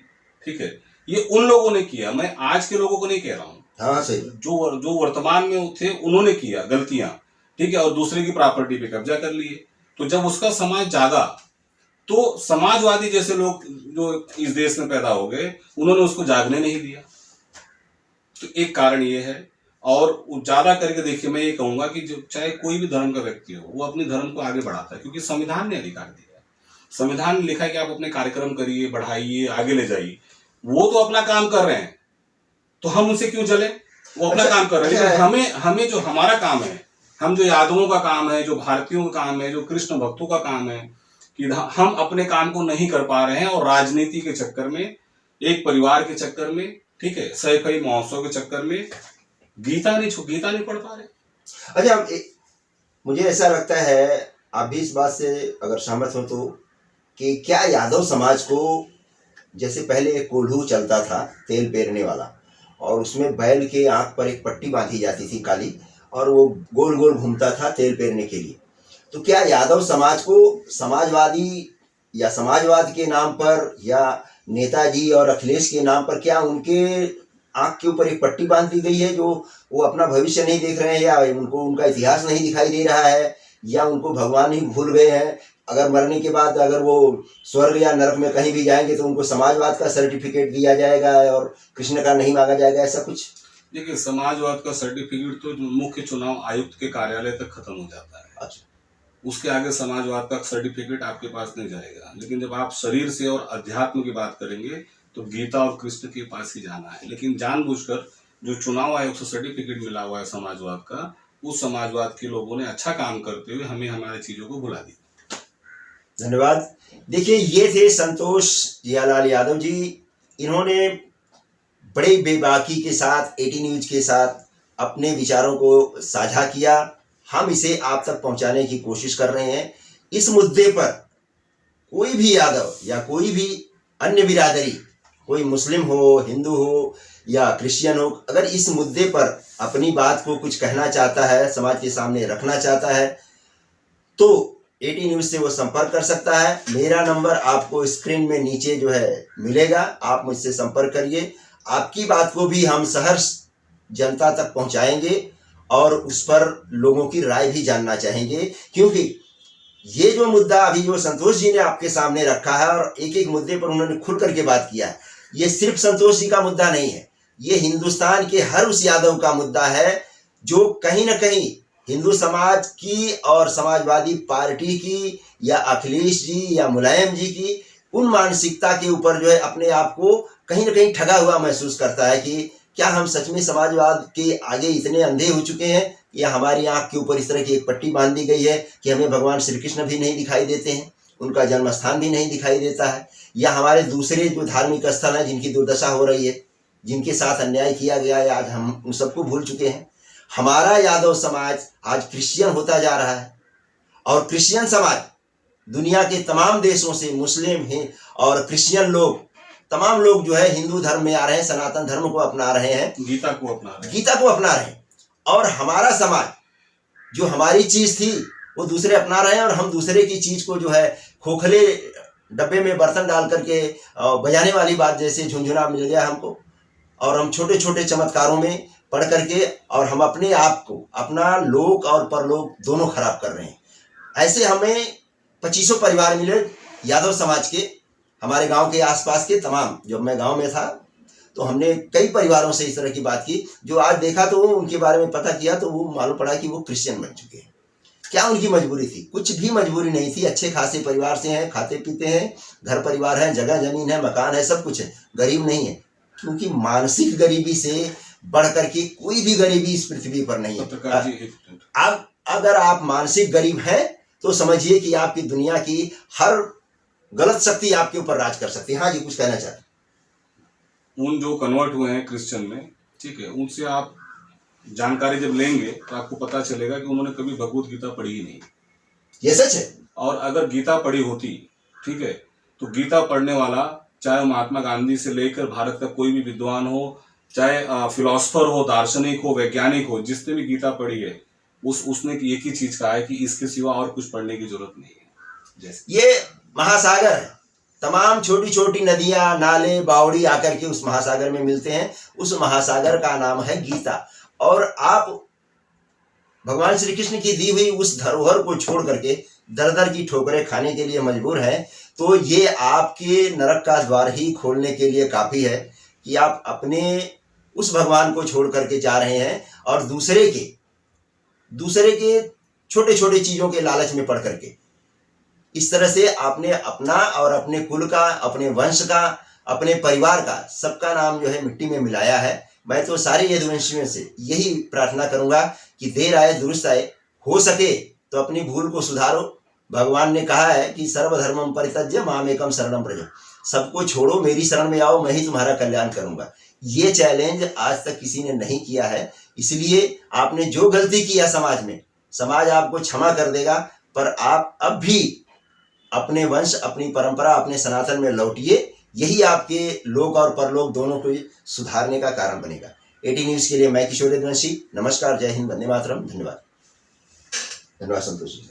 ठीक है, ये उन लोगों ने किया, मैं आज के लोगों को नहीं कह रहा हूँ। हाँ सही। जो वर्तमान में थे उन्होंने किया गलतियां, ठीक है, और दूसरे की प्रॉपर्टी पे कब्जा कर लिए। तो जब उसका समाज जागा तो समाजवादी जैसे लोग जो इस देश में पैदा हो गए उन्होंने उसको जागने नहीं दिया। तो एक कारण ये है। और ज्यादा करके देखिए, मैं ये कहूंगा कि जो चाहे कोई भी धर्म का व्यक्ति हो वो अपने धर्म को आगे बढ़ाता है, क्योंकि संविधान ने अधिकार दिया है। संविधान ने लिखा है कि आप अपने कार्यक्रम करिए, बढ़ाइए, आगे ले जाइए। वो तो अपना काम कर रहे हैं तो हम उनसे क्यों चले? वो अपना काम कर रहे हैं, लेकिन हमें जो हमारा काम है, हम जो यादवों का काम है, जो भारतीयों का काम है, जो कृष्ण भक्तों का काम है, कि हम अपने काम को नहीं कर पा रहे हैं और राजनीति के चक्कर में, एक परिवार के चक्कर में, ठीक है, सैफई महोत्सव के चक्कर में गीता नहीं पढ़ पा रहे। अच्छा, मुझे ऐसा लगता है, आप भी इस बात से अगर सहमत हो तो, कि क्या यादव समाज को, जैसे पहले एक कोल्हू चलता था तेल पेरने वाला, और उसमें बैल के आंख पर एक पट्टी बांधी जाती थी काली, और वो गोल गोल घूमता था तेल पेरने के लिए, तो क्या यादव समाज को समाजवादी या समाजवाद के नाम पर या नेताजी और अखिलेश के नाम पर क्या उनके आंख के ऊपर एक पट्टी बांध दी गई है, जो वो अपना भविष्य नहीं देख रहे हैं, या उनको उनका इतिहास नहीं दिखाई दे रहा है, या उनको भगवान ही भूल गए हैं? अगर मरने के बाद अगर वो स्वर्ग या नरक में कहीं भी जाएंगे तो उनको समाजवाद का सर्टिफिकेट दिया जाएगा और कृष्ण का नहीं मांगा जाएगा, ऐसा कुछ? देखिए, समाजवाद का सर्टिफिकेट तो मुख्य चुनाव आयुक्त के कार्यालय तक खत्म हो जाता है। अच्छा, उसके आगे समाजवाद का सर्टिफिकेट आपके पास नहीं जाएगा। लेकिन जब आप शरीर से और अध्यात्म की बात करेंगे तो गीता और कृष्ण के पास ही जाना है। लेकिन जानबूझकर जो चुनाव आयोग से सर्टिफिकेट मिला हुआ है समाजवाद का, उस समाजवाद के लोगों ने अच्छा काम करते हुए हमें हमारी चीजों को भुला दी। धन्यवाद। देखिए, ये थे संतोष जियालाल यादव जी। इन्होंने बड़े बेबाकी के साथ 18 न्यूज के साथ अपने विचारों को साझा किया। हम इसे आप तक पहुंचाने की कोशिश कर रहे हैं। इस मुद्दे पर कोई भी यादव या कोई भी अन्य बिरादरी, कोई मुस्लिम हो, हिंदू हो या क्रिश्चियन हो, अगर इस मुद्दे पर अपनी बात को कुछ कहना चाहता है, समाज के सामने रखना चाहता है, तो 18 न्यूज से वो संपर्क कर सकता है। मेरा नंबर आपको स्क्रीन में नीचे जो है मिलेगा, आप मुझसे संपर्क करिए। आपकी बात को भी हम सहर्ष जनता तक पहुंचाएंगे और उस पर लोगों की राय भी जानना चाहेंगे, क्योंकि ये जो मुद्दा अभी जो संतोष जी ने आपके सामने रखा है और एक एक मुद्दे पर उन्होंने खुल करके बात किया है, ये सिर्फ संतोष जी का मुद्दा नहीं है, ये हिंदुस्तान के हर उस यादव का मुद्दा है जो कहीं ना कहीं हिंदू समाज की और समाजवादी पार्टी की या अखिलेश जी या मुलायम जी की उन मानसिकता के ऊपर जो है अपने आप को कहीं ना कहीं ठगा हुआ महसूस करता है कि क्या हम सच में समाजवाद के आगे इतने अंधे हो चुके हैं, या हमारी आंख के ऊपर इस तरह की एक पट्टी बांध दी गई है कि हमें भगवान श्री कृष्ण भी नहीं दिखाई देते हैं, उनका जन्म स्थान भी नहीं दिखाई देता है, या हमारे दूसरे जो धार्मिक स्थल हैं जिनकी दुर्दशा हो रही है, जिनके साथ अन्याय किया गया है, आज हम उन सबको भूल चुके हैं। हमारा यादव समाज आज क्रिश्चियन होता जा रहा है, और क्रिश्चियन समाज दुनिया के तमाम देशों से मुस्लिम हैं और क्रिश्चियन लोग, तमाम लोग जो है हिंदू धर्म में आ रहे हैं, सनातन धर्म को अपना रहे हैं, गीता को अपना रहे हैं। और हमारा समाज जो हमारी चीज थी वो दूसरे अपना रहे हैं और हम दूसरे की चीज को जो है खोखले डब्बे में बर्तन डाल करके बजाने वाली बात जैसे झुंझुना मिल गया हमको, और हम छोटे छोटे चमत्कारों में पढ़ करके और हम अपने आप को, अपना लोक और परलोक दोनों खराब कर रहे हैं। ऐसे हमें 2500 परिवार मिले यादव समाज के, हमारे गांव के आसपास के तमाम। जब मैं गांव में था तो हमने कई परिवारों से इस तरह की बात की, जो आज देखा तो उनके बारे में पता किया तो वो मालूम पड़ा कि वो क्रिश्चियन बन चुके हैं। क्या उनकी मजबूरी थी? कुछ भी मजबूरी नहीं थी। अच्छे खासे परिवार से हैं, खाते पीते हैं, घर परिवार है, जगह जमीन है, मकान है, सब कुछ है, गरीब नहीं है। क्योंकि मानसिक गरीबी से बढ़ करके कोई भी गरीबी इस पृथ्वी पर नहीं है। अब अगर आप मानसिक गरीब हैं तो समझिए कि आपकी दुनिया की हर गलत शक्ति आपके ऊपर राज कर सकती है। हाँ जी, कुछ कहना चाहते? उन जो कन्वर्ट हुए हैं क्रिश्चियन में, ठीक है, उनसे आप जानकारी जब लेंगे तो आपको पता चलेगा कि उन्होंने कभी भगवत गीता पढ़ी ही नहीं। ये सच है। और अगर गीता पढ़ी होती, ठीक है, तो गीता पढ़ने वाला चाहे महात्मा गांधी से लेकर भारत का कोई भी विद्वान हो, चाहे फिलोसफर हो, दार्शनिक हो, वैज्ञानिक हो, जिसने भी गीता पढ़ी है उसने एक ही चीज कहा है कि इसके सिवा और कुछ पढ़ने की जरूरत नहीं है। जैसे ये महासागर है, तमाम छोटी छोटी नदियां, नाले, बावड़ी आकर के उस महासागर में मिलते हैं। उस महासागर का नाम है गीता। और आप भगवान श्री कृष्ण की दी हुई उस धरोहर को छोड़ करके दर दर की ठोकरें खाने के लिए मजबूर हैं, तो ये आपके नरक का द्वार ही खोलने के लिए काफी है कि आप अपने उस भगवान को छोड़ करके जा रहे हैं और दूसरे के छोटे छोटे चीजों के लालच में पड़ करके इस तरह से आपने अपना और अपने कुल का, अपने वंश का, अपने परिवार का, सबका नाम जो है मिट्टी में मिलाया है। मैं तो सारे यदुवंशियों से यही प्रार्थना करूंगा कि देर आए दुरुस्त आए, हो सके तो अपनी भूल को सुधारो। भगवान ने कहा है कि सर्वधर्मम परित्यज्य मामेकम शरणम व्रज, सबको छोड़ो, मेरी शरण में आओ, मैं ही तुम्हारा कल्याण करूंगा। ये चैलेंज आज तक किसी ने नहीं किया है। इसलिए आपने जो गलती किया समाज में, समाज आपको क्षमा कर देगा, पर आप अब भी अपने वंश, अपनी परंपरा, अपने सनातन में लौटिए। यही आपके लोक और परलोक दोनों को सुधारने का कारण बनेगा। एटी न्यूज के लिए मैं किशोर यदुवंशी। नमस्कार, जय हिंद, वंदे मातरम। धन्यवाद। धन्यवाद संतोष जी।